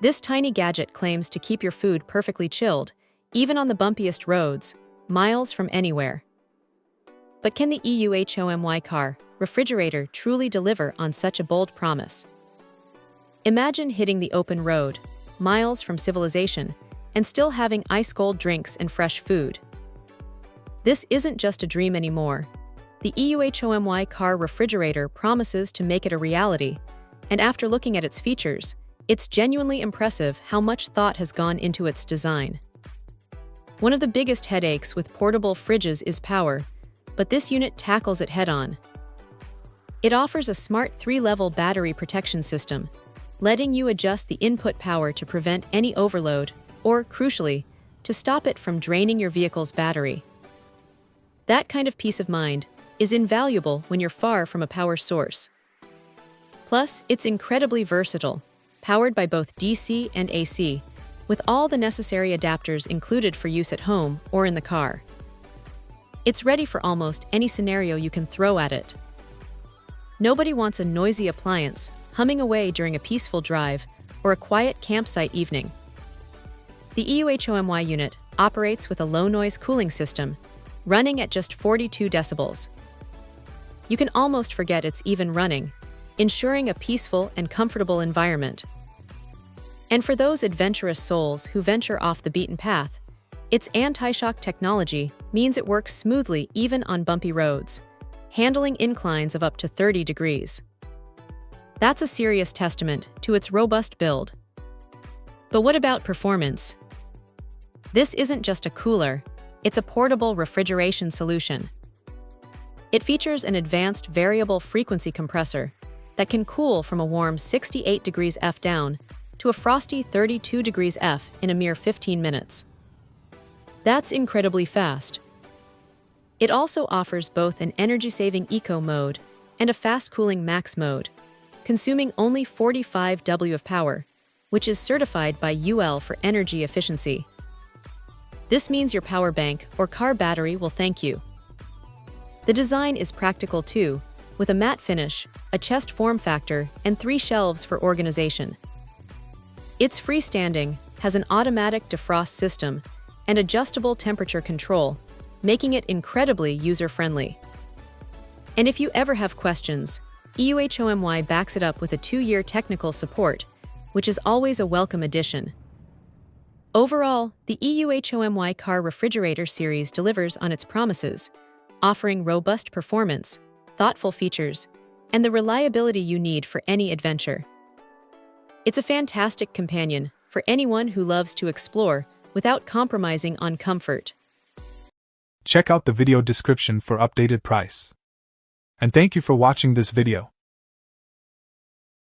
This tiny gadget claims to keep your food perfectly chilled, even on the bumpiest roads, miles from anywhere. But can the EUHOMY car refrigerator truly deliver on such a bold promise? Imagine hitting the open road, miles from civilization, and still having ice-cold drinks and fresh food. This isn't just a dream anymore. The EUHOMY car refrigerator promises to make it a reality, and after looking at its features, it's genuinely impressive how much thought has gone into its design. One of the biggest headaches with portable fridges is power, but this unit tackles it head-on. It offers a smart 3-level battery protection system, letting you adjust the input power to prevent any overload, or, crucially, to stop it from draining your vehicle's battery. That kind of peace of mind is invaluable when you're far from a power source. Plus, it's incredibly versatile, powered by both DC and AC, with all the necessary adapters included for use at home or in the car. It's ready for almost any scenario you can throw at it. Nobody wants a noisy appliance humming away during a peaceful drive or a quiet campsite evening. The EUHOMY unit operates with a low-noise cooling system, running at just 42 decibels. You can almost forget it's even running, ensuring a peaceful and comfortable environment. And for those adventurous souls who venture off the beaten path, its anti-shock technology means it works smoothly even on bumpy roads, handling inclines of up to 30 degrees. That's a serious testament to its robust build. But what about performance? This isn't just a cooler, it's a portable refrigeration solution. It features an advanced variable frequency compressor that can cool from a warm 68 degrees F down to a frosty 32 degrees F in a mere 15 minutes. That's incredibly fast. It also offers both an energy-saving eco mode and a fast-cooling max mode, consuming only 45 W of power, which is certified by UL for energy efficiency. This means your power bank or car battery will thank you. The design is practical too, with a matte finish, a chest form factor, and 3 shelves for organization. It's freestanding, has an automatic defrost system, and adjustable temperature control, making it incredibly user-friendly. And if you ever have questions, EUHOMY backs it up with a 2-year technical support, which is always a welcome addition. Overall, the EUHOMY car refrigerator series delivers on its promises, offering robust performance, thoughtful features, and the reliability you need for any adventure. It's a fantastic companion for anyone who loves to explore without compromising on comfort. Check out the video description for updated price. And thank you for watching this video.